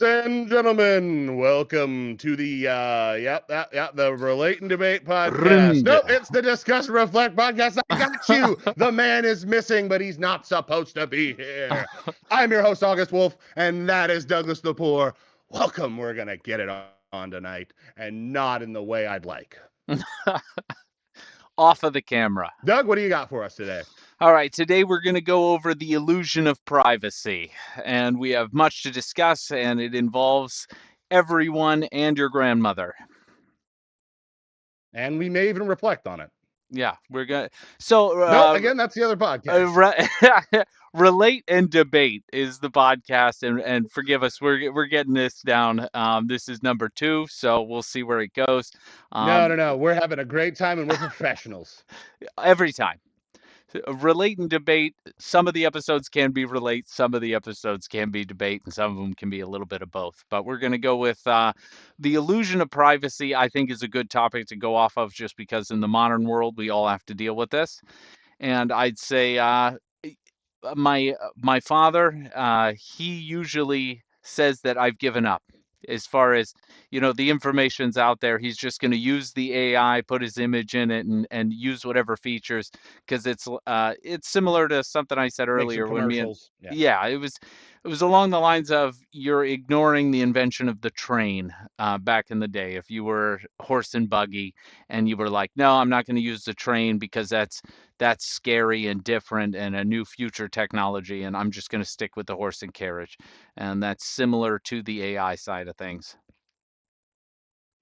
And gentlemen, welcome to the the Relate and Debate podcast. RnD. Nope, it's the Discuss and Reflect podcast. I got you. The man is missing, but he's not supposed to be here. I'm your host, August Wolf, and that is Douglas the Poor. Welcome. We're gonna get it on tonight, and not in the way I'd like. Off of the camera. Doug, what do you got for us today? All right, today we're going to go over the illusion of privacy, and we have much to discuss, and it involves everyone and your grandmother. And we may even reflect on it. Yeah, we're going to. So, no, again, that's the other podcast. Relate and Debate is the podcast, and forgive us, we're getting this down. This is number 2, so we'll see where it goes. No. We're having a great time, and we're professionals. Every time. Relate and Debate. Some of the episodes can be relate, some of the episodes can be debate, and some of them can be a little bit of both. But we're going to go with the illusion of privacy. I think is a good topic to go off of, just because in the modern world we all have to deal with this. And I'd say my father, he usually says that I've given up. As far as, the information's out there, he's just going to use the AI, put his image in it, and use whatever features, because it's similar to something I said Make some earlier when commercials. it was along the lines of you're ignoring the invention of the train back in the day. If you were horse and buggy and you were like, no, I'm not going to use the train because that's scary and different and a new future technology, and I'm just going to stick with the horse and carriage. And that's similar to the AI side of things.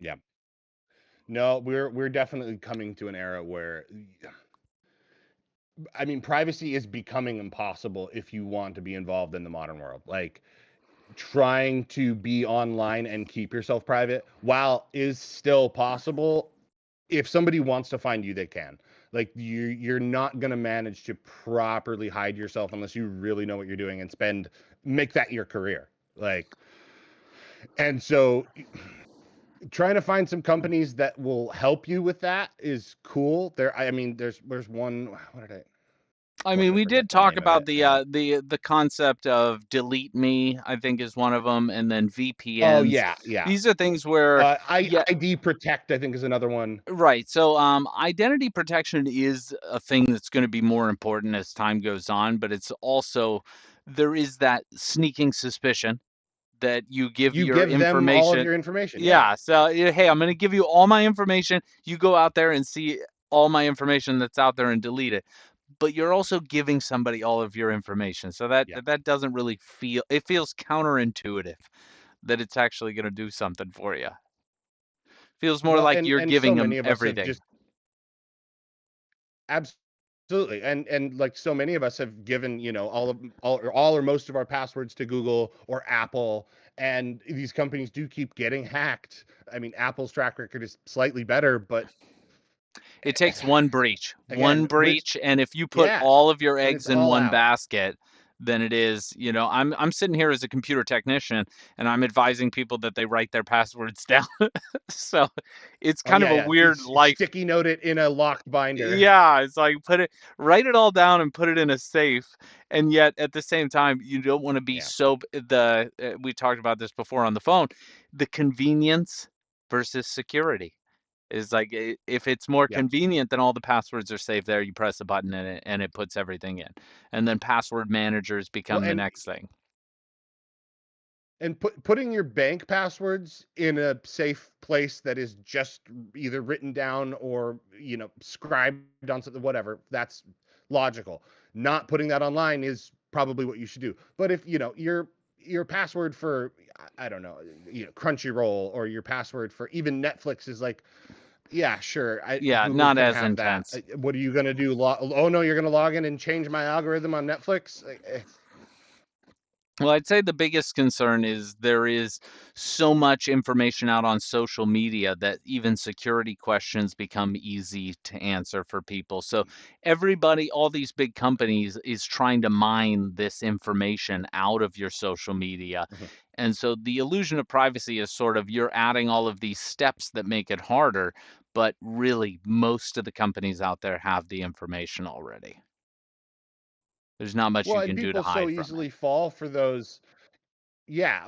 Yeah. No, we're definitely coming to an era where, I mean, privacy is becoming impossible if you want to be involved in the modern world. Like, trying to be online and keep yourself private, while is still possible, if somebody wants to find you, they can. Like, you're not gonna manage to properly hide yourself unless you really know what you're doing and make that your career. Like, and so trying to find some companies that will help you with that is cool. I mean, there's one. What did I? I Of course, mean, I we forget did the talk name of about it. And the concept of delete me, I think is one of them, and then oh VPNs. yeah. These are things where, yeah, ID Protect, I think, is another one. right. So, identity protection is a thing that's going to be more important as time goes on, but it's also, there is that sneaking suspicion that you give You your give them all of information. your information. Yeah. Yeah. So, hey, I'm going to give you all my information. You go out there and see all my information that's out there and delete it. But you're also giving somebody all of your information. So Yeah. that doesn't really it feels counterintuitive that it's actually going to do something for you. Feels more Well, like and you're so giving them many of us have everything. just absolutely, and like so many of us have given, all or most of our passwords to Google or Apple, and these companies do keep getting hacked. I mean, Apple's track record is slightly better, but It takes one again, and if you put yeah, all of your and it's eggs in all one out. basket, then it is, I'm sitting here as a computer technician and I'm advising people that they write their passwords down. So it's Oh kind of a yeah. weird life. Sticky note it in a locked binder. Yeah, it's like write it all down and put it in a safe, and yet at the same time, you don't want to be Yeah. we talked about this before on the phone, the convenience versus security is like, if it's more Yep. convenient, then all the passwords are saved there. You press a button and it puts everything in, and then password managers Well, become the next thing. and putting your bank passwords in a safe place that is just either written down or, scribed on something, whatever, that's logical. Not putting that online is probably what you should do. But if, your password for, I don't know, Crunchyroll, or your password for even Netflix is like, yeah, sure, Yeah, Google not can as have that. intense. What are you going to do? Oh no, you're going to log in and change my algorithm on Netflix? Well, I'd say the biggest concern is there is so much information out on social media that even security questions become easy to answer for people. So everybody, all these big companies is trying to mine this information out of your social media. And so the illusion of privacy is sort of, you're adding all of these steps that make it harder, but really most of the companies out there have the information already. There's not much Well, you and can do to people so hide from it. easily fall for those. Yeah,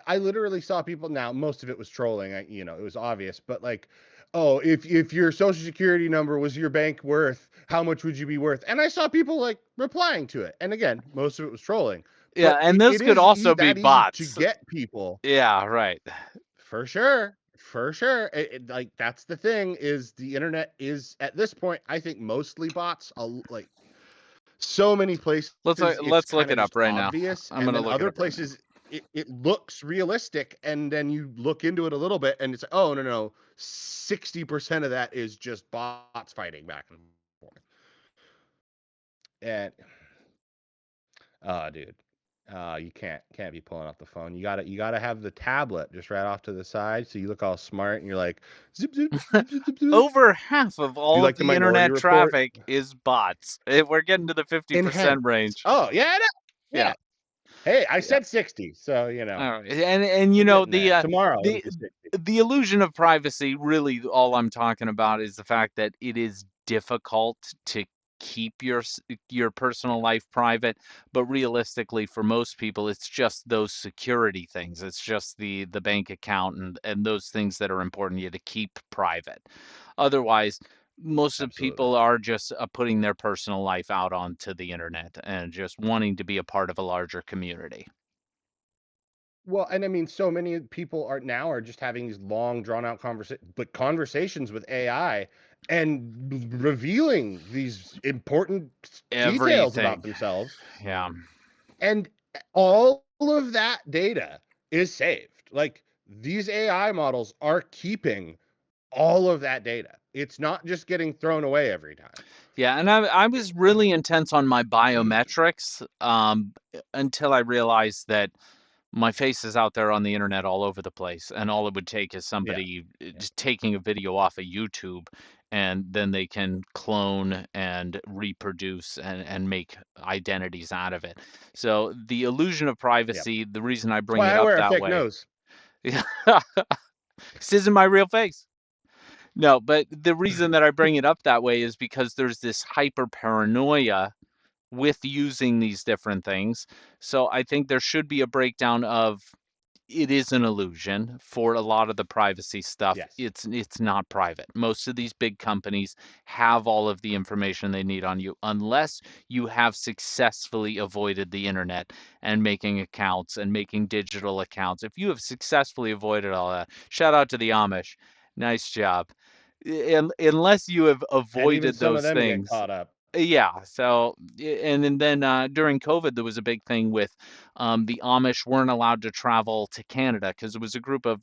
I literally saw people. Now, most of it was trolling. It was obvious, but like, oh, if your social security number was your bank worth, how much would you be worth? And I saw people like replying to it. And again, most of it was trolling, Yeah, but and those it could is also be that easy to bots. get people. Yeah, right. For sure. For sure. Like, that's the thing, is the internet is at this point, I think, mostly bots. Like, so many places it's Let's look kind it of up just right now. obvious, I'm and gonna then look it other up right now. places it looks realistic, and then you look into it a little bit and it's like, oh, no, 60% of that is just bots fighting back and forth. And dude, you can't be pulling off the phone. You gotta have the tablet just right off to the side, so you look all smart and you're like, zip zip zip zip zip zip. Over half of Do all of like the the Minority internet Report? traffic is bots. We're getting to the 50% Enhanced. range. Oh, yeah, Yeah, yeah. Hey, I yeah. said 60, so All right. And we're getting there. Tomorrow it'll the be 60. the illusion of privacy, really all I'm talking about is the fact that it is difficult to keep your personal life private, but realistically for most people it's just those security things. It's just the bank account and those things that are important to you to keep private. Otherwise, most of Absolutely. people are just putting their personal life out onto the internet and just wanting to be a part of a larger community. Well, and I mean, so many people are just having these long, drawn out conversations with AI, and revealing these important details about Everything. themselves, Yeah. and all of that data is saved. Like, these AI models are keeping all of that data. It's not just getting thrown away every time. Yeah, and I was really intense on my biometrics until I realized that my face is out there on the internet all over the place, and all it would take is Yeah, somebody yeah, just taking a video off of YouTube, and then they can clone and reproduce and make identities out of it. So the illusion of yeah. privacy, the reason I That's bring why it I up wear a that fake way, nose. this isn't my real face. No, but the reason that I bring it up that way is because there's this hyper paranoia with using these different things. So I think there should be a breakdown of it is an illusion for a lot of the privacy stuff. Yes. It's not private. Most of these big companies have all of the information they need on you unless you have successfully avoided the internet and making accounts and making digital accounts. If you have successfully avoided all that, shout out to the Amish. Nice job. Unless you have And even avoided some of those them get things, caught up. yeah. So, and then during COVID, there was a big thing with the Amish weren't allowed to travel to Canada because there was a group of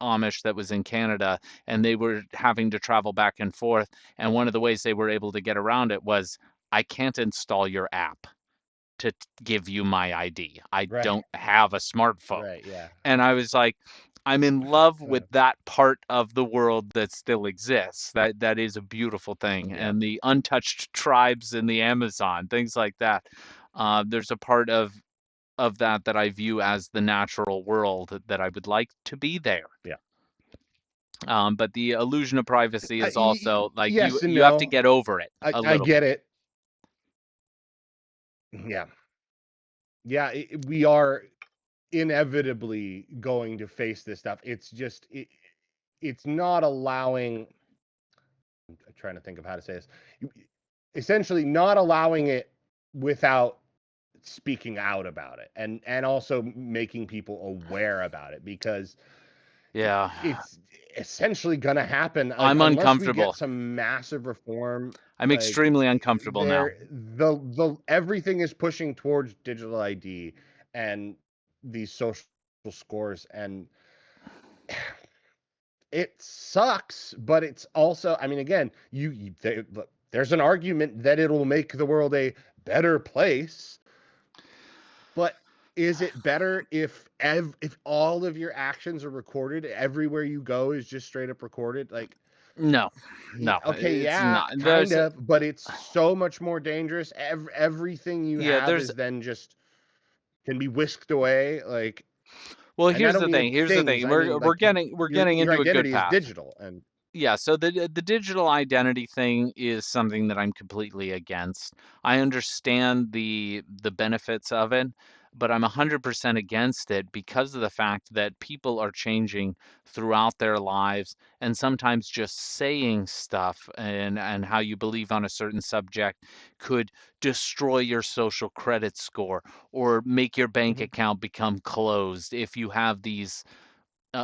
Amish that was in Canada and they were having to travel back and forth. And one of the ways they were able to get around it was, I can't install your app to give you my ID. I Right. don't have a smartphone. Right. Yeah. And I was like, I'm in love with that part of the world that still exists. That is a beautiful thing. Yep. And the untouched tribes in the Amazon, things like that. There's a part of that that I view as the natural world that I would like to be there. Yeah. But the illusion of privacy is also like Yes and you have to no. get over it a I little bit. get it. Yeah. Yeah. We are inevitably going to face this stuff. It's just it's not allowing. I'm trying to think of how to say this. Essentially, not allowing it without speaking out about it, and also making people aware about it, because Yeah, it's essentially going to happen, like, I'm unless we get uncomfortable. some massive reform. I'm Like, extremely uncomfortable now. the everything is pushing towards digital ID and these social scores, and it sucks, but it's also, I mean, again, look, there's an argument that it'll make the world a better place, but is it better if all of your actions are recorded, everywhere you go is just straight up recorded? Like, No, yeah, no, okay, it's yeah, not. kind of, but it's so much more dangerous. Everything you Yeah, have there's is then just can be whisked away. Like, well, and I here's don't the mean thing. Here's the things. thing. I mean, We're like, getting your into a good identity is path. digital, and Yeah, so the digital identity thing is something that I'm completely against. I understand the benefits of it, but I'm 100% against it because of the fact that people are changing throughout their lives, and sometimes just saying stuff and how you believe on a certain subject could destroy your social credit score or make your bank Hmm. account become closed if you have these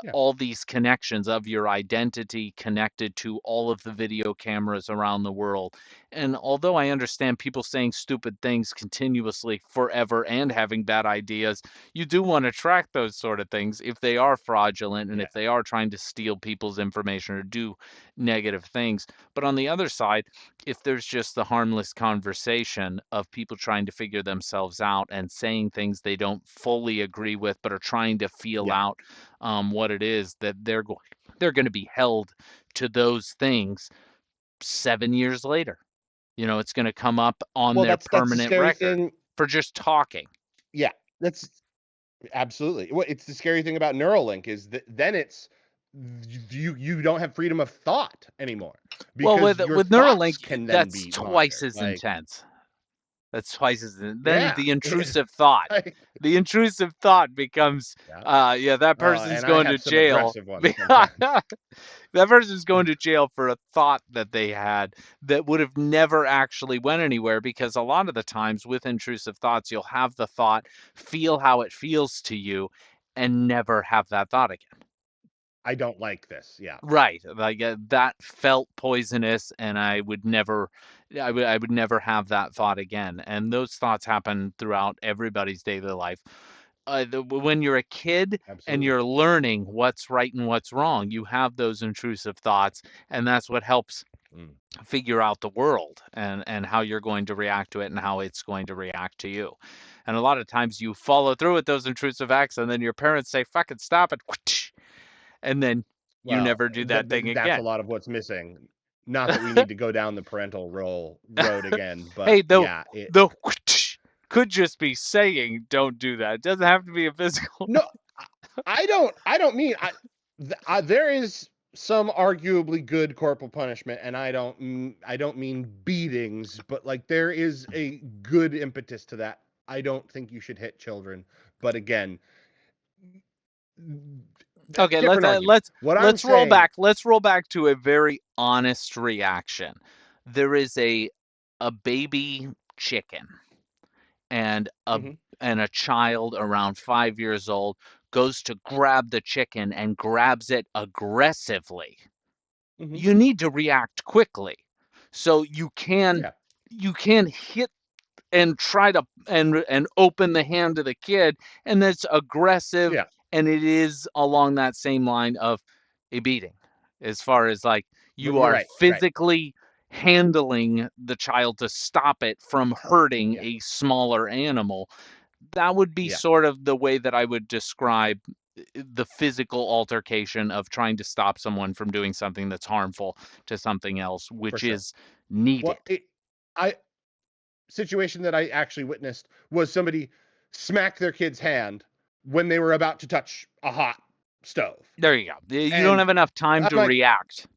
Yeah. all these connections of your identity connected to all of the video cameras around the world. And although I understand people saying stupid things continuously forever and having bad ideas, you do want to track those sort of things if they are fraudulent and Yeah. if they are trying to steal people's information or do negative things. But on the other side, if there's just the harmless conversation of people trying to figure themselves out and saying things they don't fully agree with but are trying to feel Yeah. out what it is that they're going to be held to those things 7 years later. You know, it's going to come up on Well, their that's the permanent scary record thing. for just talking. Yeah. That's absolutely. Well, it's the scary thing about Neuralink is that then it's you don't have freedom of thought anymore Well, because your with Neuralink, thoughts can then that's be twice monitored. as Like, intense. That's twice as then yeah. the intrusive thought. Like, The intrusive thought becomes, yeah. yeah, that person's And I going to have some jail. aggressive ones sometimes. That person's going to jail for a thought that they had that would have never actually went anywhere because a lot of the times with intrusive thoughts, you'll have the thought, feel how it feels to you, and never have that thought again. I don't like this. Yeah. Right. Like that felt poisonous and I would never have that thought again. And those thoughts happen throughout everybody's daily life. When you're a kid and Absolutely. you're learning what's right and what's wrong, you have those intrusive thoughts, and that's what helps Mm. figure out the world and how you're going to react to it and how it's going to react to you. And a lot of times you follow through with those intrusive acts, and then your parents say, "Fucking stop it," and then you Well, never do that thing that's a again. lot of what's missing. Not that we need to go down the parental role road again, but Hey, though, yeah, it the could just be saying, "Don't do that." It doesn't have to be a physical. no, I don't mean there is some arguably good corporal punishment, and I don't mean beatings, but like there is a good impetus to that. I don't think you should hit children, but again, Okay, different argument. What I'm let's roll saying, back. Let's roll back to a very honest reaction. There is a baby chicken and mhm, a child around 5 years old goes to grab the chicken and grabs it aggressively. mhm, You need to react quickly. So yeah, you can hit and try to and open the hand of the kid, and that's aggressive, yeah, and it is along that same line of a beating, as far as like you are right, right, physically handling the child to stop it from hurting yeah, a smaller animal. That would be yeah, sort of the way that I would describe the physical altercation of trying to stop someone from doing something that's harmful to something else, for which sure. is needed. Well, I situation that I actually witnessed was somebody smacked their kid's hand when they were about to touch a hot stove. There you go. You don't And have enough time I'm to like, react.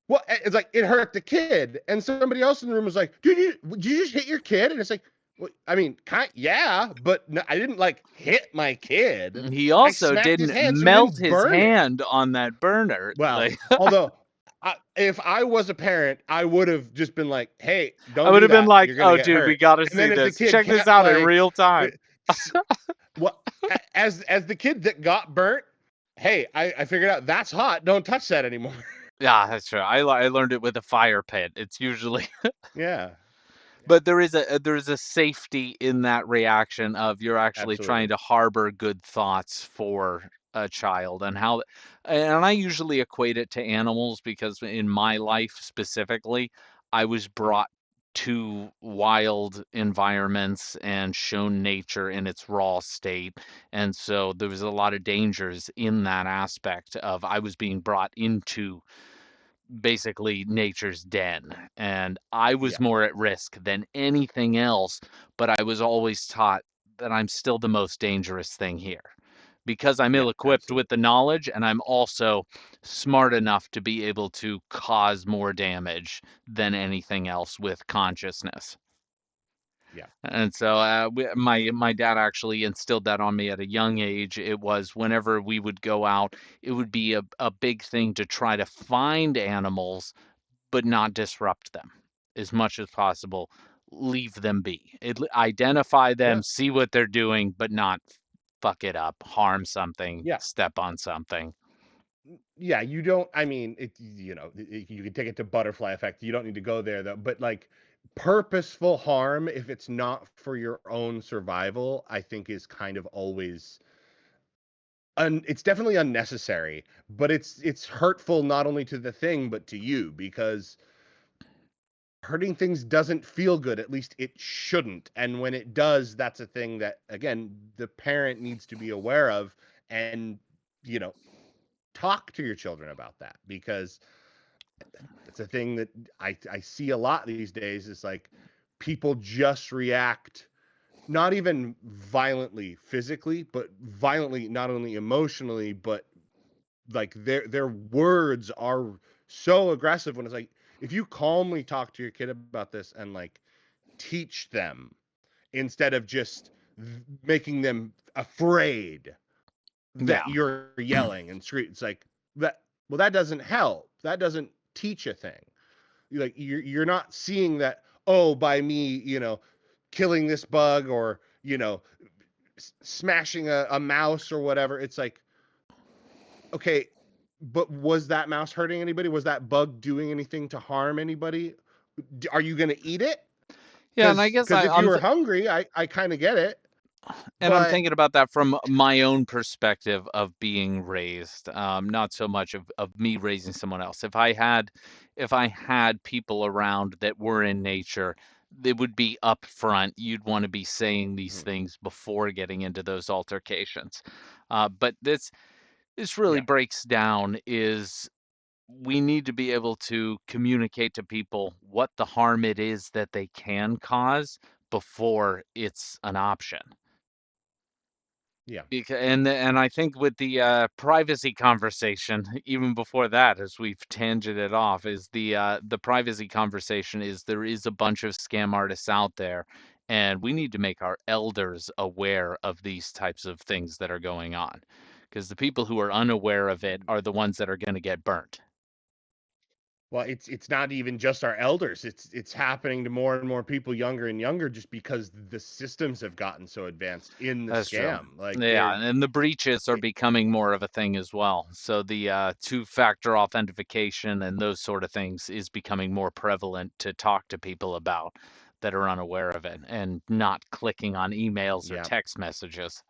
well, it's like it hurt the kid. And somebody else in the room was like, dude, did you just hit your kid? And it's like, well, I mean, yeah, but no, I didn't like hit my kid. He I also smacked his didn't hand so he melt didn't his burn it. hand on that burner. Well, Like although if I was a parent, I would have just been like, hey, I don't would do have been that. like, You're going to "Oh, get dude, we hurt. got to And then see if the this. kid Check this kept out in like, real time." well, as the kid that got burnt, hey, I figured out that's hot. Don't touch that anymore. Yeah, that's true. I learned it with a fire pit. It's usually Yeah, yeah, but there is a safety in that reaction of you're actually trying absolutely. to harbor good thoughts for a child and I usually equate it to animals because in my life specifically, I was Mhm. brought to wild environments and shown nature in its raw state. And so there was a lot of dangers in that aspect of I was being brought into basically nature's den. And I was Yeah, more at risk than anything else, but I was always taught that I'm still the most dangerous thing here because I'm yeah, ill equipped with absolutely. the knowledge and I'm also smart enough to be able to cause more damage than anything else with consciousness. Yeah. And so my dad actually instilled that on me at a young age. It was whenever we would go out, it would be a big thing to try to find animals, but not disrupt them as much as possible. Leave them be. Identify them, Yeah. see what they're doing, but not fuck it up, harm something, Yeah. step on something. Yeah, you don't, I mean, you can take it to butterfly effect. You don't need to go there though, but like purposeful harm, if it's not for your own survival, I think is kind of always it's definitely unnecessary, but it's hurtful not only to the thing but to you, because hurting things doesn't feel good. At least it shouldn't. And when it does, that's a thing that, again, the parent needs to be aware of, and you know talk to your children about that, because it's a thing that I see a lot these days. Is like people just react not even violently physically, but violently not only emotionally, but like their words are so aggressive, when it's like, if you calmly talk to your kid about this and like teach them, instead of just making them afraid Yeah. that you're yelling and screaming, it's like that. Well, that doesn't help. That doesn't teach a thing. Like you're not seeing that, oh, by me, killing this bug, or smashing a mouse or whatever. It's like, okay, but was that mouse hurting anybody? Was that bug doing anything to harm anybody? Are you going to eat it? Yeah, and I guess Because if you were hungry, I kind of get it. I'm But thinking about that from my own perspective of being raised, not so much of me raising someone else. If I had people around that were in nature, they would be upfront. You'd want to be saying these mhm, things before getting into those altercations. But this really yeah, breaks down is we need to be able to communicate to people what the harm it is that they can cause before it's an option. yeah. And I think with the privacy conversation, even before that, as we've tangented off, is the privacy conversation is there is a bunch of scam artists out there, and we need to make our elders aware of these types of things that are going on, because the people who are unaware of it are the ones that are going to get burnt. Well, it's not even just our elders. It's happening to more and more people, younger and younger, just because the systems have gotten so advanced in the That's true. scam. Like Yeah, and the breaches are it, becoming more of a thing as well. So the two-factor authentication and those sort of things is becoming more prevalent to talk to people about that are unaware of it and not clicking on emails or yeah. text messages.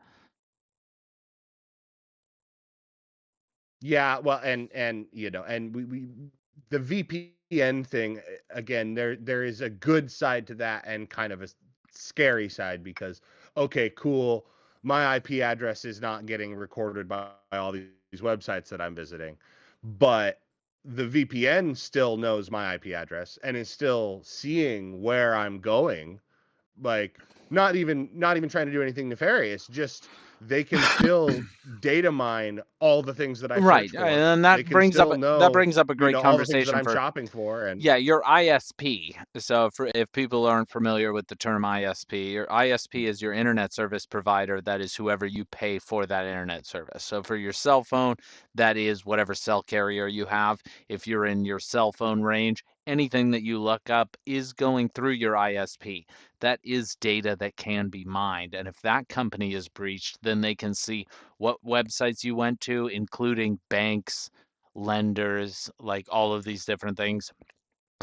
Yeah, well, and and we the VPN thing, again, there is a good side to that and kind of a scary side, because okay, cool, my IP address is not getting recorded by all these websites that I'm visiting, but the VPN still knows my IP address and is still seeing where I'm going, like not even trying to do anything nefarious, just they can still data mine all the things that I search Right, for. and They can still that know, brings up a great all the things that conversation I'm for. shopping for. And Yeah, your ISP. So if people aren't familiar with the term ISP, your ISP is your internet service provider. That is whoever you pay for that internet service. So for your cell phone, that is whatever cell carrier you have. If you're in your cell phone range, anything that you look up is going through your ISP. That is data that can be mined. And if that company is breached, then they can see what websites you went to, including banks, lenders, like all of these different things.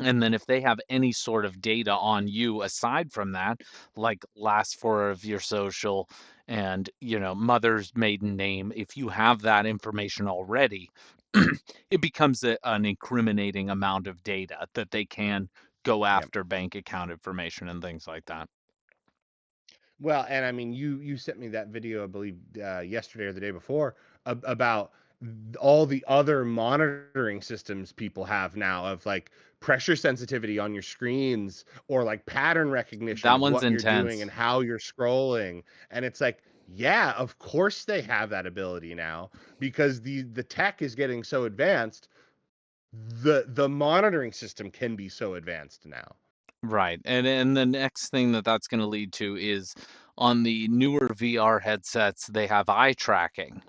And then if they have any sort of data on you aside from that, like last four of your social and, mother's maiden name, if you have that information already, it becomes an incriminating amount of data that they can go yeah, after bank account information and things like that. well, and I mean, you sent me that video, I believe, yesterday or the day before, about all the other monitoring systems people have now, of like pressure sensitivity on your screens, or like pattern recognition That of one's what you're doing and intense. how you're scrolling. And it's like, yeah, of course they have that ability now, because the tech is getting so advanced. The monitoring system can be so advanced now. Right. And the next thing that that's going to lead to is on the newer VR headsets, they have eye tracking.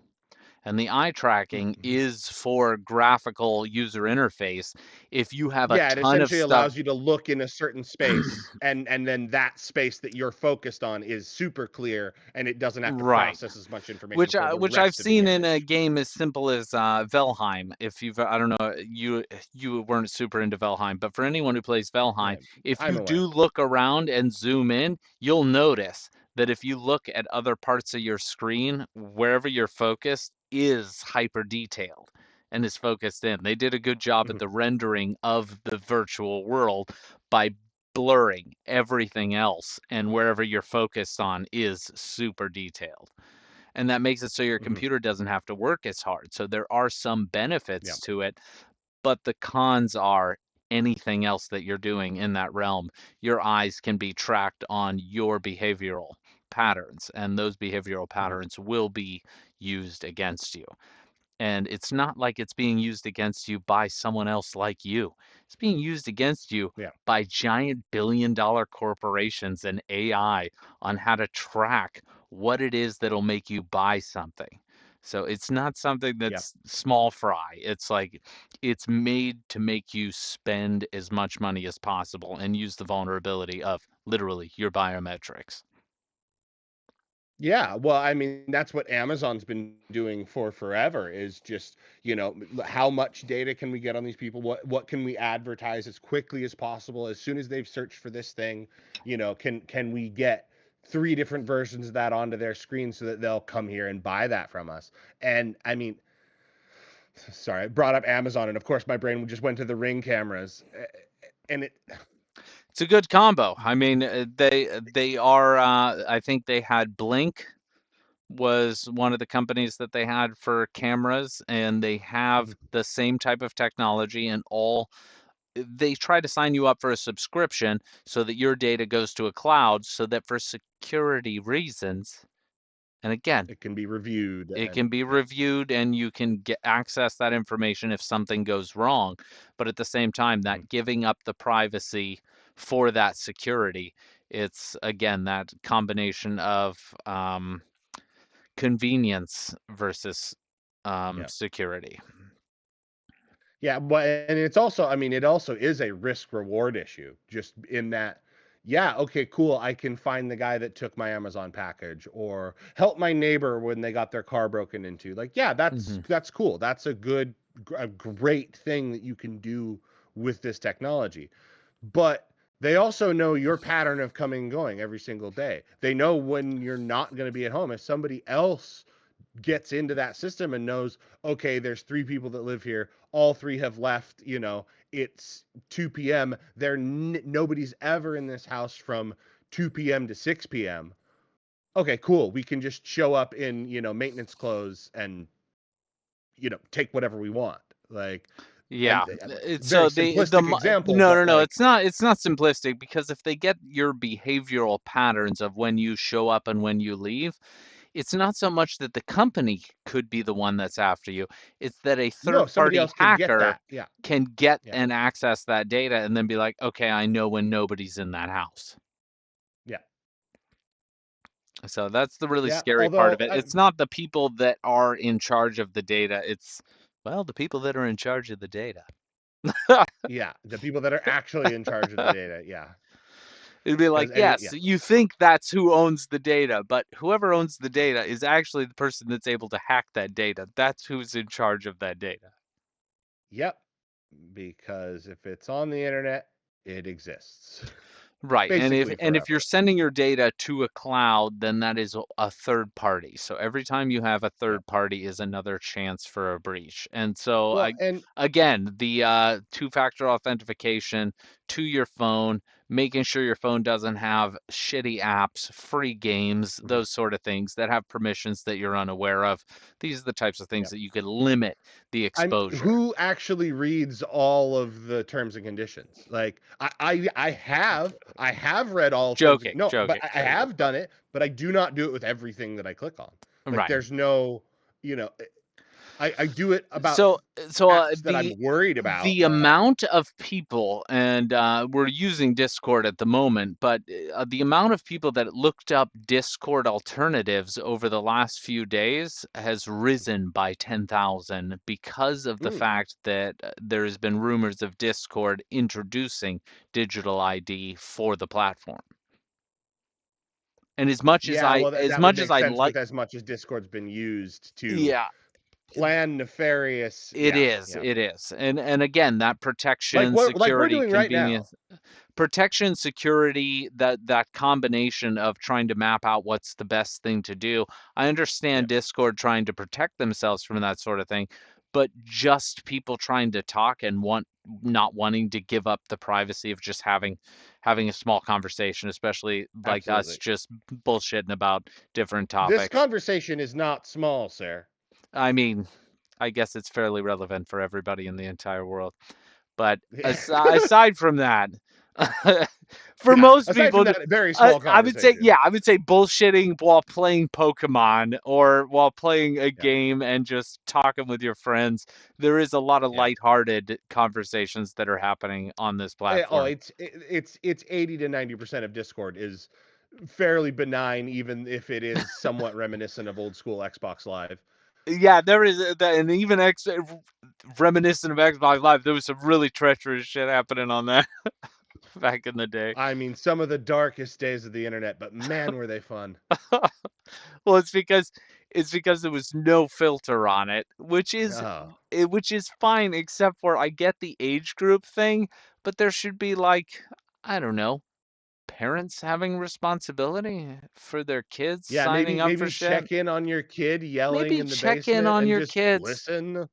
And the eye tracking Mhm. is for graphical user interface. If you have a Yeah, it ton of essentially stuff, allows you to look in a certain space, and then that space that you're focused on is super clear, and it doesn't have to right. process as much information for the Which I've rest of the seen in a image. game as simple as Valheim. If you've, I don't know, you weren't super into Valheim, but for anyone who plays Valheim, Right. if I'm you do aware. look around and zoom in, you'll notice that if you look at other parts of your screen, wherever you're focused is hyper detailed and is focused in. They did a good job at Mhm. the rendering of the virtual world by blurring everything else, and wherever you're focused on is super detailed, and that makes it so your Mhm. computer doesn't have to work as hard. So there are some Yeah. benefits to it, but the cons are anything else that you're doing in that realm. Your eyes can be tracked on your behavioral patterns, and those behavioral Mhm. patterns will be used against you. And it's not like it's being used against you by someone else like you. It's being used against you Yeah. by giant billion-dollar corporations and AI on how to track what it is that'll make you buy something. So it's not something Yeah. that's small fry. It's like it's made to make you spend as much money as possible and use the vulnerability of literally your biometrics. Yeah, well, I mean, that's what Amazon's been doing for forever is just, how much data can we get on these people? What can we advertise as quickly as possible? As soon as they've searched for this thing, can we get three different versions of that onto their screen so that they'll come here and buy that from us? And I mean, sorry, I brought up Amazon, and of course my brain just went to the Ring cameras, and it, It's a good combo. I mean, they are. I think they had Blink was one of the companies that they had for cameras, and they have the same type of technology and all. They try to sign you up for a subscription so that your data goes to a cloud, so that for security reasons, and again, it can be reviewed, it and can be yeah. reviewed and you can get access that information if something goes wrong. But at the same time, Mhm. that giving up the privacy for that security, it's again that combination of convenience versus Yeah. security. Yeah, but and it's also, I mean, it also is a risk reward issue, just in that, yeah, okay, cool. I can find the guy that took my Amazon package or help my neighbor when they got their car broken into. Like, yeah, Hmm. that's cool. That's a great thing that you can do with this technology. But they also know your pattern of coming and going every single day. They know when you're not going to be at home. If somebody else gets into that system and knows, okay, there's three people that live here, all three have left, it's 2 p.m. Nobody's ever in this house from 2 p.m. to 6 p.m. Okay, cool, we can just show up in, maintenance clothes and, take whatever we want, like, Yeah, and it's very so simplistic example, no, but no, no, like, it's not simplistic, because if they get your behavioral patterns of when you show up and when you leave, it's not so much that the company could be the one that's after you, it's that a no, third somebody party else can get hacker that. Yeah. can get Yeah. and access that data and then be like, okay, I know when nobody's in that house. Yeah. So that's the really Yeah, scary part of although it. It's not the people that are in charge of the data, it's, well, the people that are in charge of the data. yeah, the people that are actually in charge of the data, yeah, It'd be like, because yes, yeah. you think that's who owns the data, but whoever owns the data is actually the person that's able to hack that data. That's who's in charge of that data. Yep, because if it's on the internet, it exists. Right. Basically And if you're forever. sending your data to a cloud, then that is a third party. So every time you have a Yep. third party is another chance for a breach. And so Well, I and again, the two-factor authentication to your phone, making sure your phone doesn't have shitty apps, free games, mhm, those sort of things that have permissions that you're unaware of. These are the types of things yep. that you could limit the exposure. Who actually reads all of the terms and conditions? Like I have read all terms and Joking, no, but joking, I joking. have done it, but I do not do it with everything that I click on. Like Right. there's no, you know, I do it about So, apps that I'm worried about. the amount of people, and we're using Discord at the moment, but the amount of people that looked up Discord alternatives over the last few days has risen by 10,000 because of the Mm, fact that there has been rumors of Discord introducing digital ID for the platform. And yeah, well, as that would much as make I sense like, with as much as Discord's been used to yeah, plan nefarious. it Yeah, is, yeah. it is. And again, that protection, Like we're security, doing right now. convenience, protection, security, that combination of trying to map out what's the best thing to do. I understand Yeah, Discord trying to protect themselves from that sort of thing, but just people trying to talk and not wanting to give up the privacy of just having a small conversation, especially like us absolutely. just bullshitting about different This topics. conversation is not small, sir. I mean, I guess it's fairly relevant for everybody in the entire world. But aside from that, for Yeah. most Aside from people, that very small I would say, conversation. yeah, I would say bullshitting while playing Pokemon or while playing a Yeah. game and just talking with your friends. There is a lot of Yeah. lighthearted conversations that are happening on this Oh, platform. it's 80 to 90% of Discord is fairly benign, even if it is somewhat reminiscent of old school Xbox Live. Yeah, there is that, and even reminiscent of Xbox Live, there was some really treacherous shit happening on that back in the day. I mean, some of the darkest days of the internet, but man, were they fun. Well, it's because there was no filter on it, Oh, which is fine, except for I get the age group thing, but there should be like, I don't know, parents having responsibility for their kids yeah, signing up for maybe shit. check in on your kid yelling Maybe in the check in basement on and your just kids. listen.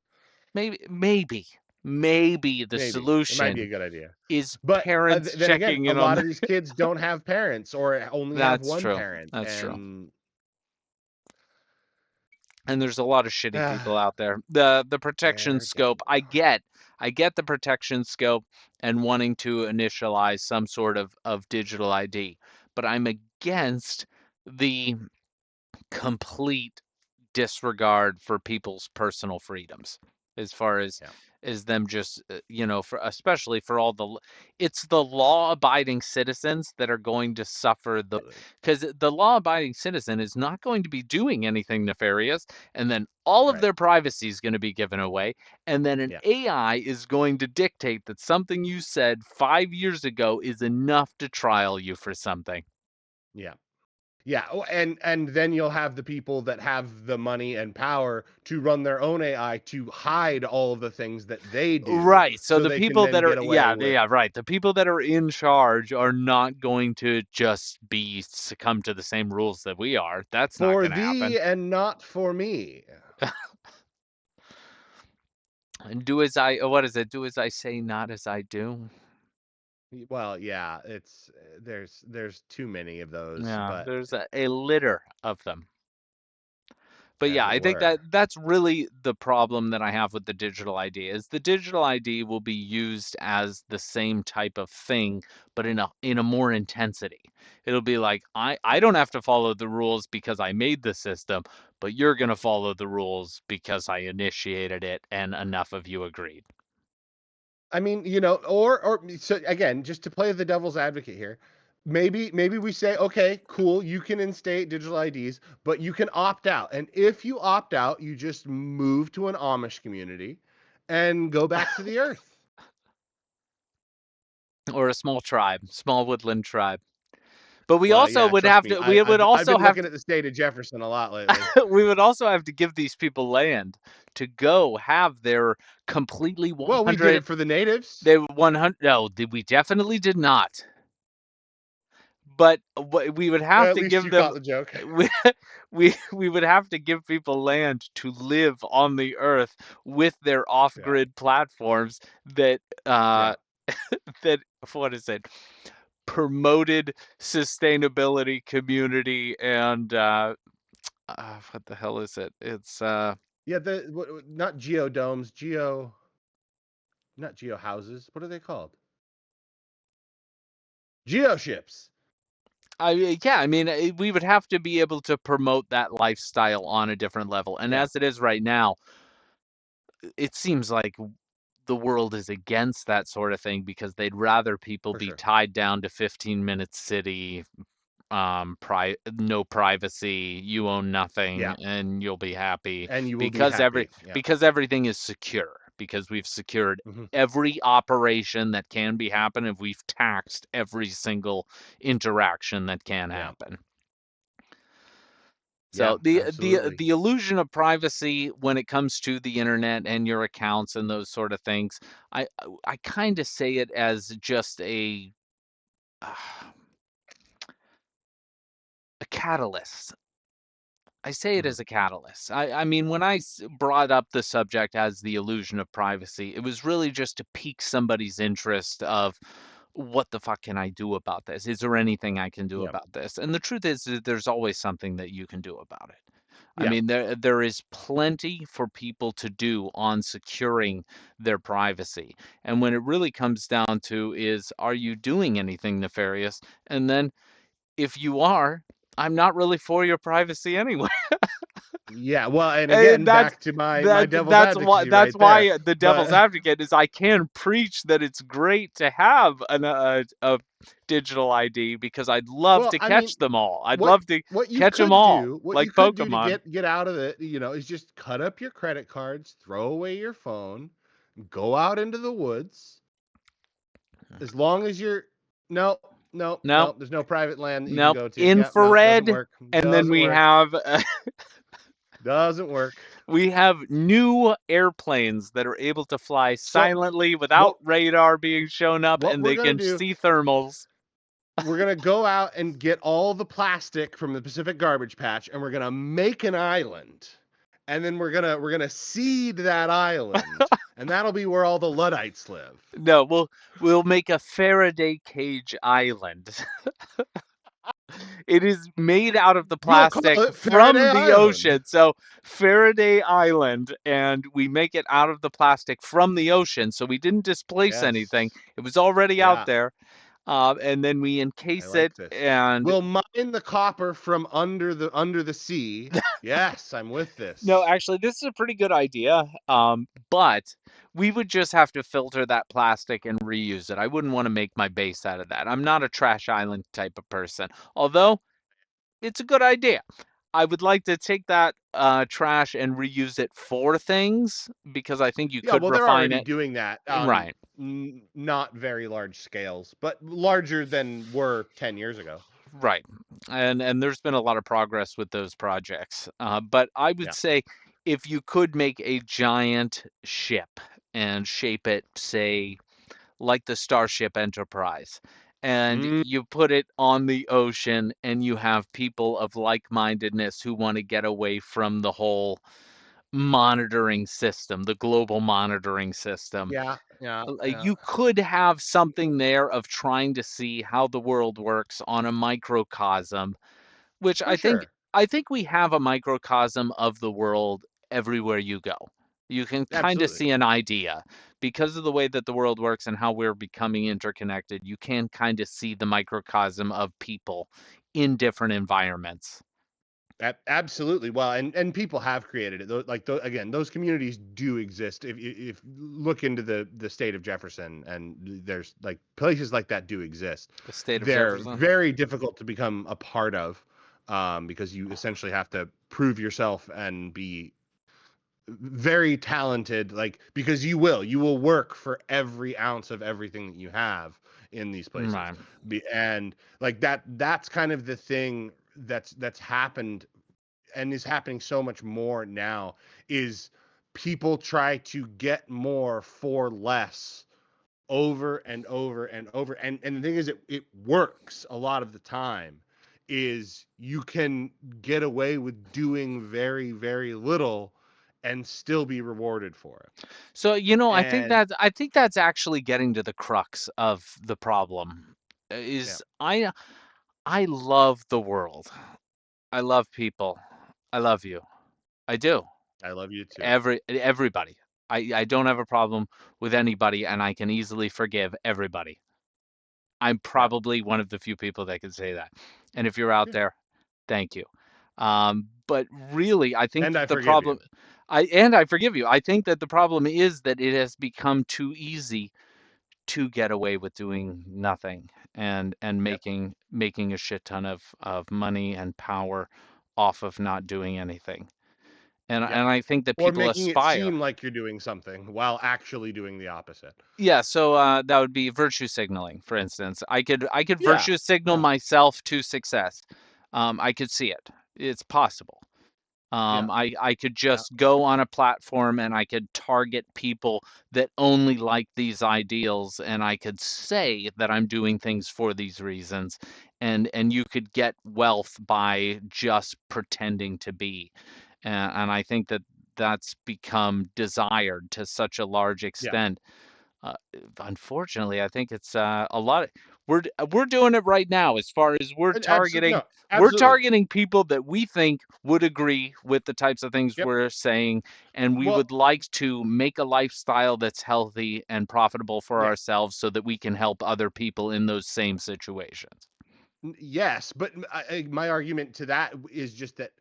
Maybe the Maybe it might be a solution good idea. is But parents then again, checking a in on lot them. of these kids don't have parents or only have That's one true. parent, That's true. and And there's a lot of shitty people ah, out there. The protection there scope, again. I get the protection scope and wanting to initialize some sort of digital ID, but I'm against the complete disregard for people's personal freedoms as far Yeah, as them just for especially for it's the law abiding citizens that are going to suffer the absolutely. because the law abiding citizen is not going to be doing anything nefarious, and then all of Right. their privacy is going to be given away, and then an Yeah. AI is going to dictate that something you said 5 years ago is enough to trial you for something. Yeah. Yeah, oh, and then you'll have the people that have the money and power to run their own AI to hide all of the things that they do, Right. So so the they can people then that are, get away yeah, with yeah, right. The people that are in charge are not going to just be succumb to the same rules that we are. That's not for going to happen. thee and not for me. And do as I, what is it? Do as I say, not as I do. Well, yeah, it's there's too many of those, Yeah, but there's a litter of them. But as yeah, it I think were. that's really the problem that I have with the digital ID is the digital ID will be used as the same type of thing, but in a more intensity. It'll be like I don't have to follow the rules because I made the system, but you're going to follow the rules because I initiated it and enough of you agreed. I mean, or so again, just to play the devil's advocate here, maybe we say, okay, cool, you can instate digital IDs, but you can opt out. And if you opt out, you just move to an Amish community and go back to the earth. Or a small tribe, small woodland tribe. But we Well, also yeah, would trust have me, to we would I've also been have looking at the state of Jefferson a lot lately. we would also have to give these people land to go have their completely Well, we did 100. it for the natives. They 100. No, we definitely did not. But we would have At to least give you them. caught the joke. We, we would have to give people land to live on the earth with their Yeah, off-grid platforms that yeah. that what is it, promoted sustainability, community, and what the hell is it? It's Yeah, not geodomes, not geo houses. What are they called? Geoships. yeah, I mean, we would have to be able to promote that lifestyle on a different level. And Yeah. as it is right now, it seems like the world is against that sort of thing because they'd rather people for be sure. tied down to 15-minute city, no privacy, you own Yeah, nothing, and you'll be happy and you will be because happy. Yeah. everything is secure, because we've secured Hmm. every operation that can be happen, and we've taxed every single interaction that can Yeah. happen. Yeah, So absolutely. the illusion of privacy when it comes to the internet and your accounts and those sort of things, I kind of say it as just uh, a catalyst. I say it Hmm. as a catalyst. I mean, when brought up the subject as the illusion of privacy, it was really just to pique somebody's interest of what the fuck can I do about this? Is there anything I can do Yeah. about this? And the truth is that there's always something that you can do about it. I Yeah. mean, there is plenty for people to do on securing their privacy. And when it really comes down to is, are you doing anything nefarious? And then if you are, I'm not really for your privacy anyway. Yeah. Well, and And again, back to my devil's advocacy that's right there. why the devil's But advocate is I can preach that it's great to have a digital ID because I'd love well, to I mean, catch them all. I'd what love to what you catch them could all do, what like you could do to Pokemon. get out of it, is just cut up your credit cards, throw away your phone, go out into the woods. As long as you're no, no, No, no, there's no private land that you can nope. go to. Yeah, no, doesn't Infrared, work. and then Doesn't we work. have Doesn't work. we have new airplanes that are able to fly So silently without what radar being shown up, what and we're they gonna can do, see thermals. we're gonna go out and get all the plastic from the Pacific garbage patch, and we're gonna make an island, and then we're gonna seed that island, and that'll be where all the Luddites live. No, we'll make a Faraday cage island. It is made out of the We'll call plastic it Faraday from the Island. ocean. So Faraday Island, and we make it out of the plastic from the ocean. So we didn't displace anything. Yes. It was already out Yeah. there. And then we I encase like it, this. and We'll mine the copper from under the sea. Yes, I'm with no, this. actually, this is a pretty good idea. But we would just have to filter that plastic and reuse it. I wouldn't want to make my base out of that. I'm not a trash island type of person. Although it's a good idea. I would like to take that trash and reuse it for things because I think you Yeah, could well, they're refine already it. doing that on Right, not very large scales, but larger than were 10 years ago. right. And there's been a lot of progress with those projects. But I would Yeah. say if you could make a giant ship and shape it, say, like the Starship Enterprise, and Mm, you put it on the ocean and you have people of like-mindedness who want to get away from the whole monitoring system, the global monitoring system. yeah, yeah, yeah. You could have something there of trying to see how the world works on a microcosm, which For sure. I think we have a microcosm of the world everywhere you go. You can kind of Absolutely. see an idea because of the way that the world works and how we're becoming interconnected. You can kind of see the microcosm of people in different environments. Absolutely. Well, and people have created it. Again, those communities do exist. If look into the state of Jefferson, and there's like places like that do exist. The state of They're Jefferson. very difficult to become a part of, because you essentially have to prove yourself and be very talented, like, because you will work for every ounce of everything that you have in these places. Right. And like that's kind of the thing that's happened and is happening so much more now, is people try to get more for less over and over and over. And the thing is, it works a lot of the time. Is you can get away with doing very, very little and still be rewarded for it. So, And I think that's actually getting to the crux of the problem. yeah, Is I love the world. I love people. I love you. I do. I love you too. Everybody. I don't have a problem with anybody, and I can easily forgive everybody. I'm Yeah. probably one of the few people that can say that. And if you're out Yeah. there, thank you. But really, I think And I the forgive problem you. I forgive you. I think that the problem is that it has become too easy to get away with doing nothing and Yep. making a shit ton of money and power off of not doing anything. Yep. And I think that Or people making it aspire. seem like you're doing something while actually doing the opposite. Yeah, so that would be virtue signaling, for instance. I could Yeah. virtue signal Yeah. myself to success. I could see it. It's possible. Yeah. I could Yeah. just go on a platform and I could target people that only like these ideals, and I could say that I'm doing things for these reasons, and you could get wealth by just pretending to be. And I think that that's become desired to such a large Yeah. extent. Uh, Unfortunately, I think it's a lot of we're doing it right now as far as And absolutely no. we're Absolutely. targeting people that we think would agree with the types of things Yep. we're saying, and we Well, would like to make a lifestyle that's healthy and profitable for yeah. ourselves so that we can help other people in those same situations. Yes, but my argument to that is just that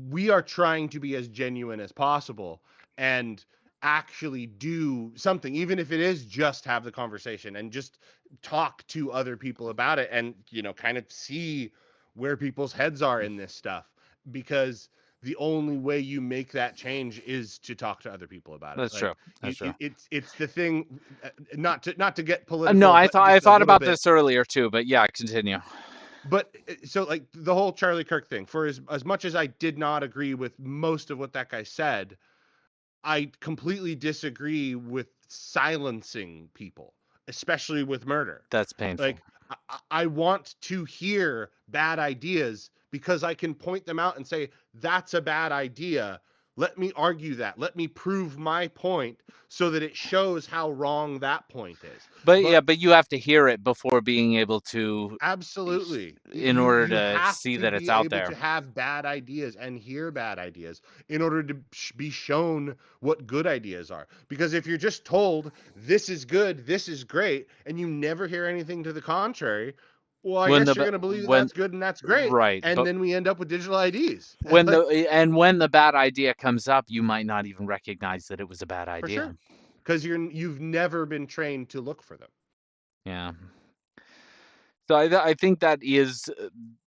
we are trying to be as genuine as possible and actually do something, even if it is just have the conversation and just talk to other people about it and, kind of see where people's heads are in this stuff. Because the only way you make that change is to talk to other people about it. That's true. Like That's true. it's the thing, not to get No, political, but I just a thought little about bit. this earlier too, but yeah, continue. But so like the whole Charlie Kirk thing, for as much as I did not agree with most of what that guy said, I completely disagree with silencing people, especially with murder. That's painful. Like I want to hear bad ideas because I can point them out and say that's a bad idea. Let me argue that. Let me prove my point so that it shows how wrong that point is. But yeah, But but you have to hear it before being able to, absolutely. in You order you to have see to that it's be out able there. to have bad ideas and hear bad ideas in order to be shown what good ideas are. Because if you're just told this is good, this is great, and you never hear anything to the contrary, well, I When guess the you're ba- going to believe that when that's good and that's great, right, and but then we end up with digital IDs. Like when the bad idea comes up, you might not even recognize that it was a bad for idea. sure. Because you've never been trained to look for them. Yeah. So I think that is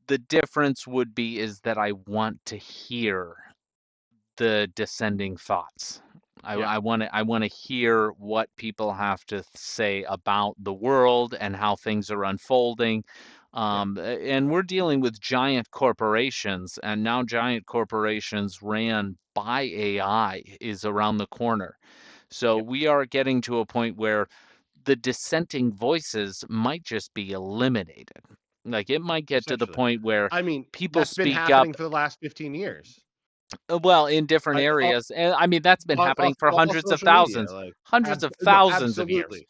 the difference would be is that I want to hear the descending thoughts. Yeah. I want to hear what people have to say about the world and how things are unfolding. Yeah. And we're dealing with giant corporations, and now giant corporations ran by AI is around the corner. So Yep. we are getting to a point where the dissenting voices might just be eliminated. Like it might get to the Essentially. point where I mean, people that's been speak up. happening for the last 15 years. Well, in different I, areas. And I mean, that's been happening for all social media, like hundreds of no, thousands of years. absolutely,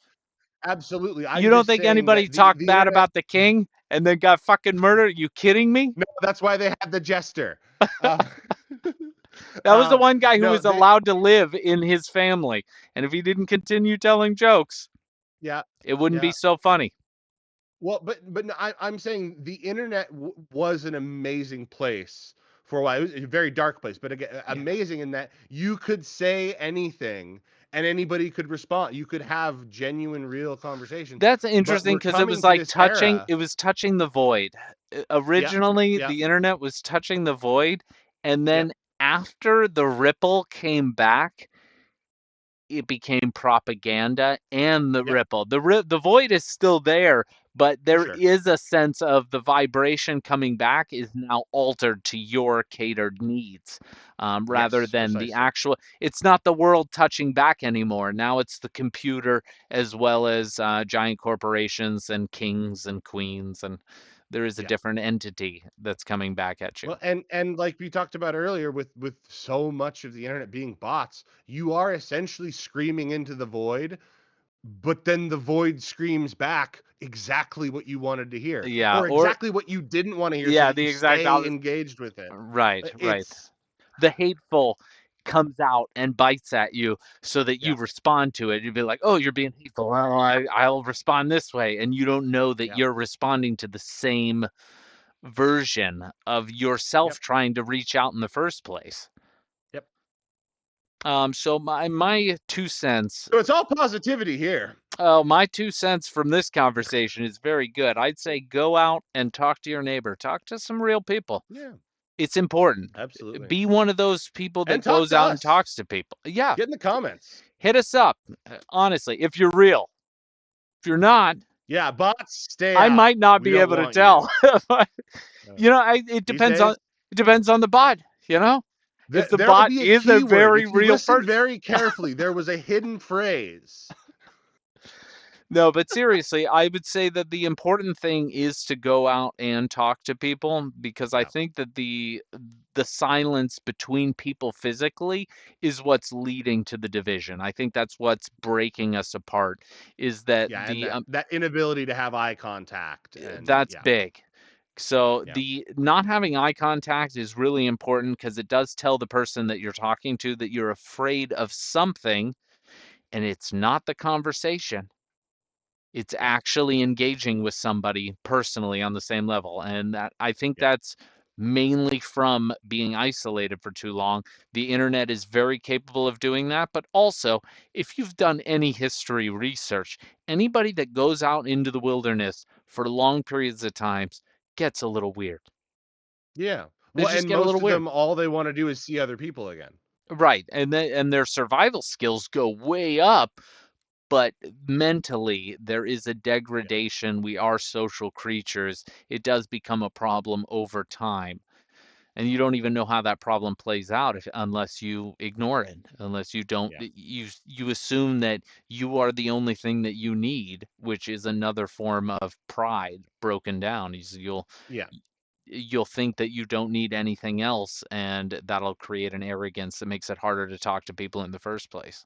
absolutely. You I'm don't just think saying anybody that the talked the bad internet. about the king and then got fucking murdered? You kidding me? No, that's why they had the jester. Uh, That was the one guy who no, was they. allowed to live in his family. And if he didn't continue telling jokes, Yeah, it wouldn't be yeah. so funny. Well, but no, I'm saying the internet was an amazing place for a while. It was a very dark place, but again, Yeah. amazing in that you could say anything and anybody could respond. You could have genuine, real conversations. That's But interesting we're because it was coming to like this era. it was touching the void. Yep, Originally, yep, the internet was touching the void, and yep, then after the ripple came back, it became propaganda and the yep, ripple. The void is still there, but for there sure. is a sense of the vibration coming back is now altered to your catered needs, rather Yes, than the precisely. actual. It's not the world touching back anymore. Now it's the computer as well as giant corporations and kings and queens, and there is a Yeah. different entity that's coming back at you. Well, and like we talked about earlier, with so much of the internet being bots, you are essentially screaming into the void, but then the void screams back exactly what you wanted to hear, Yeah, or or exactly what you didn't want to hear, so yeah, that the you exact stay opposite. engaged with it. Right, right. It's The hateful comes out and bites at you so that you yeah, respond to it. You'd be like, "Oh, you're being hateful. Well, I'll respond this way," and you don't know that yeah, you're responding to the same version of yep, yourself trying to reach out in the first place. yep. So my 2 cents. So it's all positivity here. Oh, my 2 cents from this conversation is very good. I'd say go out and talk to your neighbor. Talk to some real people. Yeah, It's important. absolutely. Be one of those people And that talk goes to out and us. talks to people. Yeah, Get in the comments. hit us up. Honestly, if you're real. If you're not, Yeah, bots, stay I out. might not We be don't able to want tell. you. Uh, It these depends on days, the bot, you know? If the there'll bot be a is a keyword. very If you real listen person. very carefully, there was a hidden phrase. No, but seriously, I would say that the important thing is to go out and talk to people because I Yeah, think that the silence between people physically is what's leading to the division. I think that's what's breaking us apart is that yeah, and that inability to have eye contact, and that's yeah, big. So yeah, the not having eye contact is really important because it does tell the person that you're talking to that you're afraid of something and it's not the conversation. It's yeah, actually engaging with somebody personally on the same level. And that I think yeah, that's mainly from being isolated for too long. The internet is very capable of doing that, but also if you've done any history research, anybody that goes out into the wilderness for long periods of times gets a little weird. yeah. They Well, just and get a most little of weird. them, all they want to do is see other people again. Right. And their survival skills go way up, but mentally there is a Yeah, degradation. We are social creatures. It does become a problem over time. And you don't even know how that problem plays out unless you ignore it, unless you don't yeah, you assume that you are the only thing that you need, which is another form of pride broken down. yeah, You'll think that you don't need anything else, and that'll create an arrogance that makes it harder to talk to people in the first place.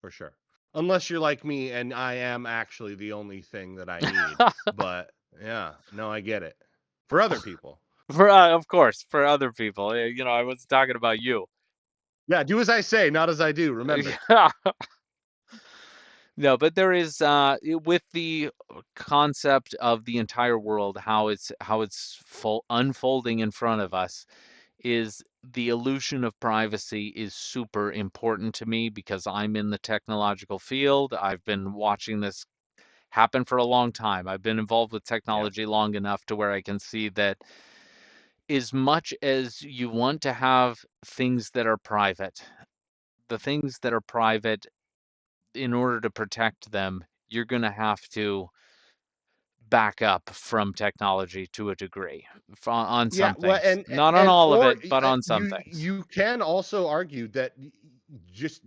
for sure. Unless you're like me and I am actually the only thing that I need. But yeah, no, I get it. For other people. For of course, for other people, I wasn't talking about you. Yeah, do as I say, not as I do. Remember. Yeah. No, but there is with the concept of the entire world, how it's unfolding in front of us, is the illusion of privacy is super important to me because I'm in the technological field. I've been watching this happen for a long time. I've been involved with Yeah. technology long enough to where I can see that as much as you want to have things that are private, the things that are private, in order to protect them, you're going to have to back up from technology to a degree on Yeah, some well, things. Not on and all of or it, but on some you things. you can also argue that just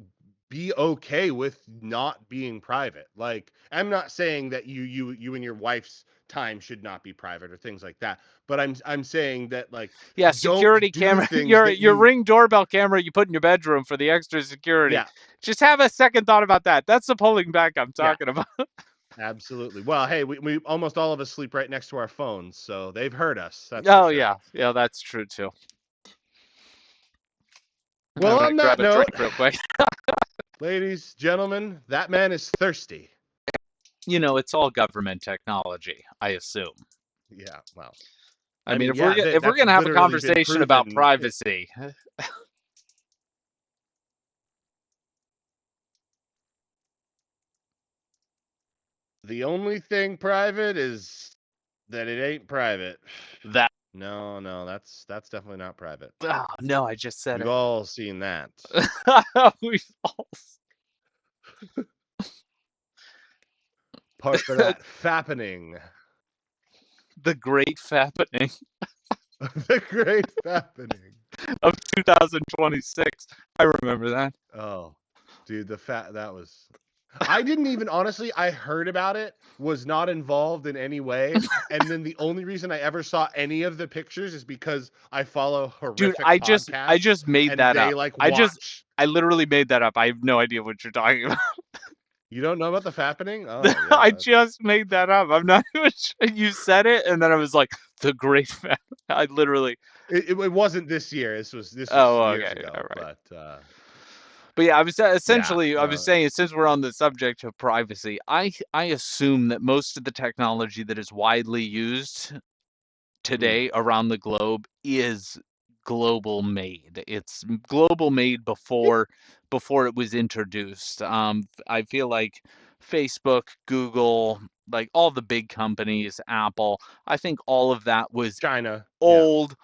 be okay with not being private. Like, I'm not saying that you and your wife's time should not be private or things like that, but I'm saying that, like, Yeah, don't security do camera, things your that your you Ring doorbell camera you put in your bedroom for the extra security. yeah, Just have a second thought about that. That's the pulling back I'm yeah, talking about. absolutely. Well, hey, we almost all of us sleep right next to our phones, so they've heard us, that's for Oh sure. yeah, yeah, that's true too. I'm Well, gonna on that grab a note, drink real quick. ladies, gentlemen, that man is thirsty. It's all government technology, I assume. Yeah, well, I I mean, mean, if we're yeah, go- if we're that's gonna have a literally been conversation about proven. privacy, The only thing private is that it ain't private. that No, no, that's definitely not private. oh no, I just said We've it. all seen that. We've all Part of that fappening. the great fappening The great fappening. of 2026. I remember that. Oh, dude, the fat that was. I didn't even honestly. I heard about it, was not involved in any way, and then the only reason I ever saw any of the pictures is because I follow Dude, horrific I just podcasts, made and that they up. like I just watch. I literally made that up. I have no idea what you're talking about. You don't know about the fappening? Oh I yeah, just made that up. I'm not even sure. You said it, and then I was like, the great fap. I literally. it wasn't this year. This was Oh, years okay, all ago, right. but But yeah, I was yeah, essentially I was no, saying since we're on the subject of privacy, I assume that most of the technology that is widely used mm, today around the globe is global made. It's global made before it was introduced. I feel like Facebook, Google, like all the big companies, Apple, I think all of that was China. Yeah. old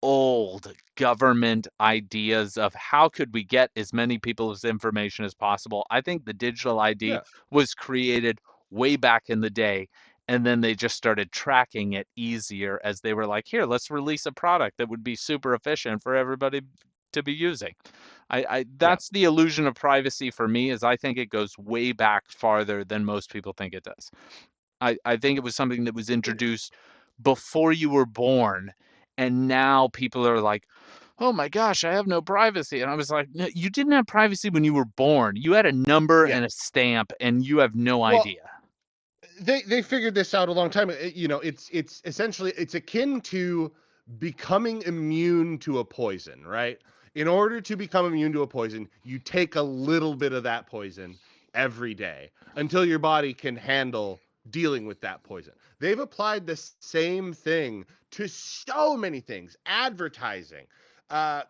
old government ideas of how could we get as many people's information as possible. I think the digital ID Yeah. was created way back in the day, and then they just started tracking it easier as they were like, here, let's release a product that would be super efficient for everybody to be using. I Yeah. that's the illusion of privacy for me, is I think it goes way back farther than most people think it does. I think it was something that was And introduced before you were born, and now people are like, "Oh my gosh, I have no privacy." And I was like, "No, you didn't have privacy when you were born. You had a number yeah. and a stamp, and you have no Well, idea." they figured this out a long time. You know, it's essentially it's akin to becoming immune to a poison, right? In order to become immune to a poison, you take a little bit of that poison every day until your body can handle dealing with that poison. They've applied the same thing to so many things, advertising, uh,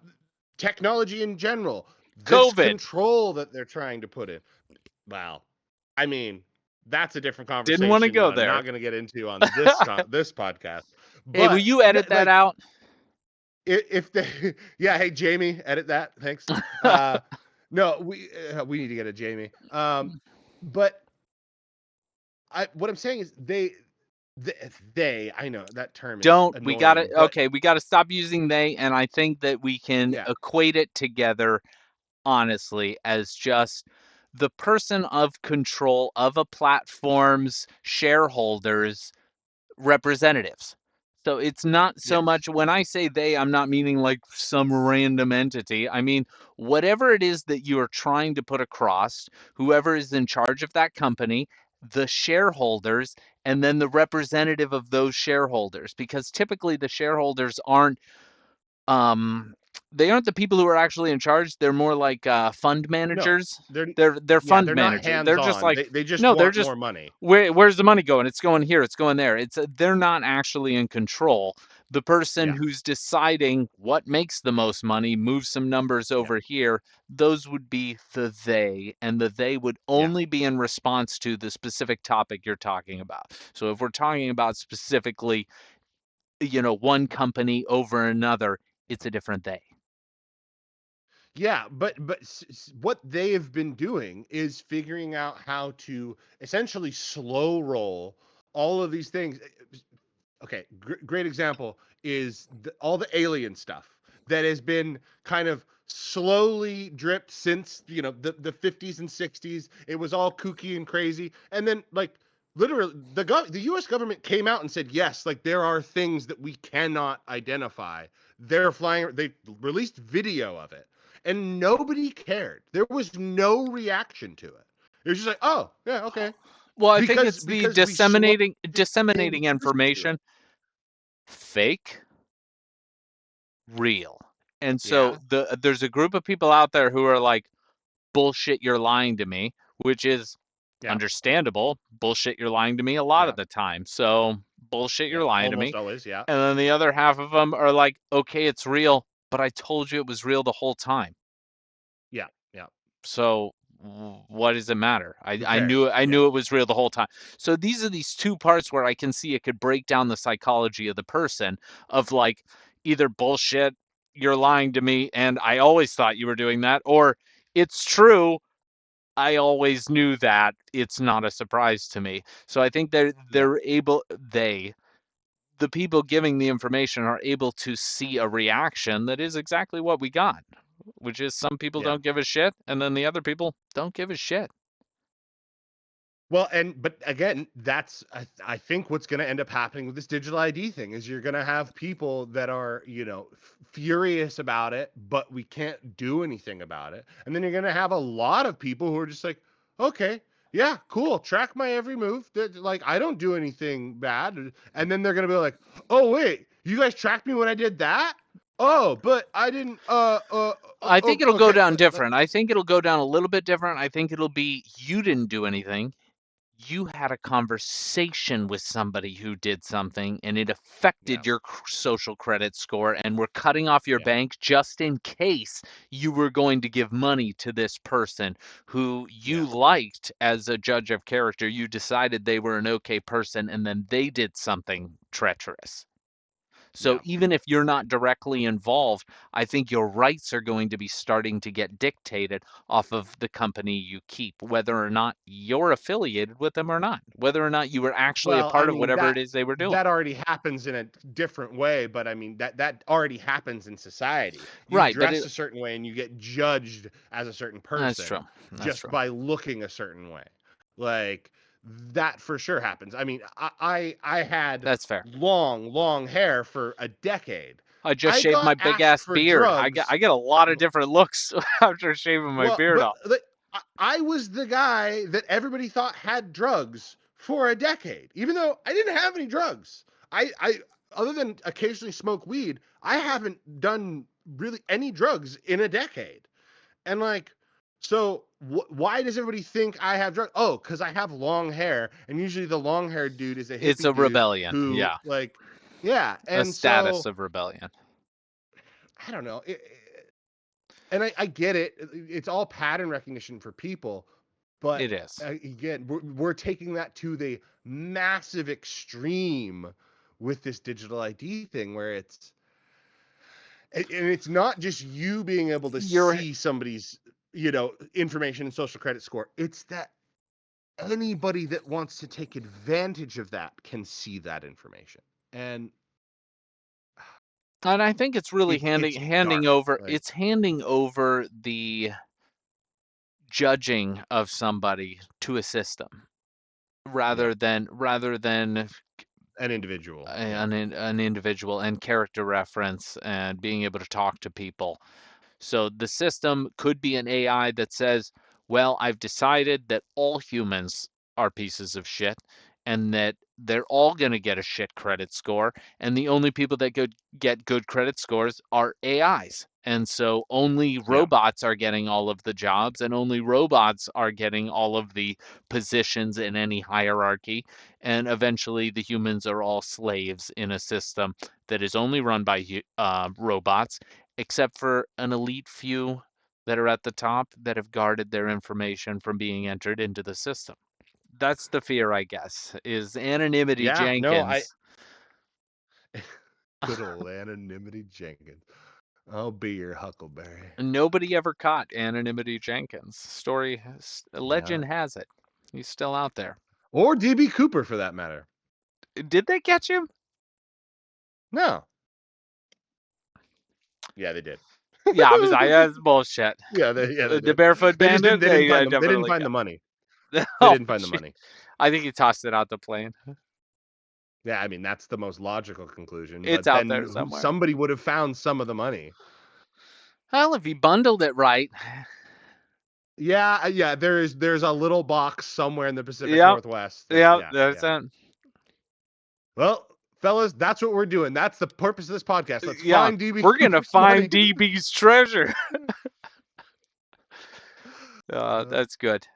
technology in general, this COVID. control that they're trying to put in. Wow. I mean, that's a different Didn't want to conversation that go I'm not there. going to get into on this podcast. Hey, will But you edit that like, out? if they, yeah, hey Jamie, edit that, thanks. Uh, no, we need to get a Jamie. But what I'm saying is they I know that term is Don't. We got to annoying, but Okay, we got to stop using they, and I think that we can yeah, equate it together honestly as just the person of control of a platform's shareholders representatives. So it's not so yes, much when I say they, I'm not meaning like some random entity. I mean, whatever it is that you are trying to put across, whoever is in charge of that company, the shareholders, and then the representative of those shareholders, because typically the shareholders um they aren't the people who are actually in charge. They're more like fund no, managers. they're They're yeah, fund they're not managers. They're hands just on. like, They just no, they're want just, more money. where's the money going? It's going here, it's going there. It's they're not actually in control. The person Yeah, who's deciding what makes the most money, move some numbers yeah, over here, those would be the they, and the they would yeah, only be in response to the specific topic you're talking about. So if we're talking about specifically, one company over another, it's a different they. yeah. But what they have been doing is figuring out how to essentially slow roll all of these things. Okay, great example is all the alien stuff that has been kind of slowly dripped since the 50s and 60s. It was all kooky and crazy, and then like literally the U.S. government came out and said yes, like there are things that we cannot identify. They're flying. They released video of it, and nobody cared. There was no reaction to it. It was just like, oh yeah, okay, Well, I think because it's the because we slowly became disseminating used to it. information, fake, real. And so Yeah. there's a group of people out there who are like, bullshit, you're lying to me, which is Yeah. understandable. Bullshit, you're lying to me a lot of Yeah. the time. So bullshit, Yeah. you're lying to Almost me. always. Yeah. And then the other half of them are like, okay, it's real, but I told you it was real the whole time. Yeah. Yeah. So what does it matter? Who I knew cares? I Yeah. knew it was real the whole time. So these are these two parts where I can see it could break down the psychology of the person, of like, either bullshit, you're lying to me and I always thought you were doing that, or it's true, I always knew that, it's not a surprise to me. So I think Yeah. the people giving the information are able to see a reaction that is exactly what we got, which is some people Yeah. don't give a shit, and then the other people don't give a shit. Well, but again, that's I think what's going to end up happening with this digital ID thing is you're going to have people that are furious about it, but we can't do anything about it, and then you're going to have a lot of people who are just like, okay, yeah, cool, track my every move. Like I don't do anything bad, and then they're going to be like, oh wait, you guys tracked me when I did that. Oh, but I didn't. I think it'll go Okay. down different. I think it'll go down a little bit different. I think it'll be, you didn't do anything. you had a conversation with somebody who did something and it Yeah. affected your social credit score, and we're cutting off your Yeah. bank just in case you were going to give money to this person who you Yeah. liked as a judge of character. You decided they were an okay person and then they did something treacherous. So Yeah. even if you're not directly involved, I think your rights are going to be starting to get dictated off of the company you keep, whether or not you're affiliated with them or not, whether or not you were actually a Well, I part of mean whatever it is they were doing. that already happens in a different way, but I mean that already happens in society. You Right, but dress it a certain way and you get judged as a certain that's true. person That's just true. by looking a certain way. Like that for sure happens. I mean, I had That's fair. long hair for a decade. I just I shaved got my big asked ass for beard. I drugs. get a lot of different looks after shaving my Well, beard but off. like, I was the guy that everybody thought had drugs for a decade, even though I didn't have any drugs. I other than occasionally smoke weed, I haven't done really any drugs in a decade. And like, so why does everybody think I have drugs? Oh, because I have long hair, and usually the long haired dude is a It's hippie a dude rebellion. who Yeah. like, yeah, A and status so of rebellion. I don't know. And I get it. It's all pattern recognition for people, but It is. again, we're taking that to the massive extreme with this digital ID thing, where and it's not just you being able to You're see somebody's information and social credit score. It's that anybody that wants to take advantage of that can see that information, and and I think it's really it's handing dark. over Like, it's handing over the judging of somebody to a system yeah, rather than an individual. Yeah, an individual and character reference and being able to talk to people. So the system could be an AI that says, well, I've decided that all humans are pieces of shit and that they're all going to get a shit credit score. And the only people that could get good credit scores are AIs. And so only yeah, robots are getting all of the jobs and only robots are getting all of the positions in any hierarchy. And eventually the humans are all slaves in a system that is only run by robots, except for an elite few that are at the top that have guarded their information from being entered into the system. That's the fear, I guess, is anonymity yeah. No, I Jenkins. good old anonymity Jenkins. I'll be your Huckleberry. Nobody ever caught anonymity Jenkins. Yeah. Legend has it. He's still out there. Or DB Cooper for that matter. Did they catch him? No. Yeah, they did. Yeah, I was like, that's bullshit. Yeah, they The did. Barefoot They just didn't Bandit? they didn't find them. They didn't Definitely find the got money. him. They Oh, didn't find the gee. money. I think he tossed it out the plane. Yeah, I mean that's the most logical conclusion, It's but out then there somewhere. somebody would have found some of the money. Well, if he bundled it right. Yeah, yeah, there's a little box somewhere in the Pacific Yep. Northwest that Yep. yeah, That's yeah. it. Well, fellas, that's what we're doing. That's the purpose of this podcast. Let's Yeah, find DB we're gonna Cooper's find money. DB's treasure. Uh, That's good.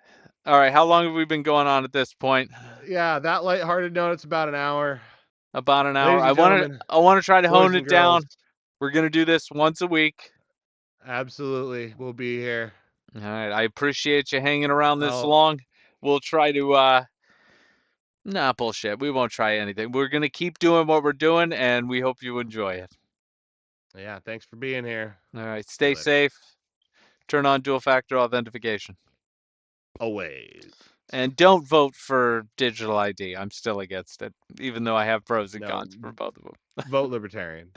All right, how long have we been going on at this point? yeah, that lighthearted note, it's about an hour. About an hour. Ladies and gentlemen, I want to try to hone boys and it girls, down. We're gonna do this once a week. absolutely, we'll be here. All right, I appreciate you hanging around this Oh, long. We'll try to nah, bullshit. We won't try anything. We're gonna keep doing what we're doing, and we hope you enjoy it. yeah, thanks for being here. All right, See you stay later. safe. Turn on dual factor authentication. Always. And don't vote for digital ID. I'm still against it, even though I have pros and No, cons for both of them. vote libertarian.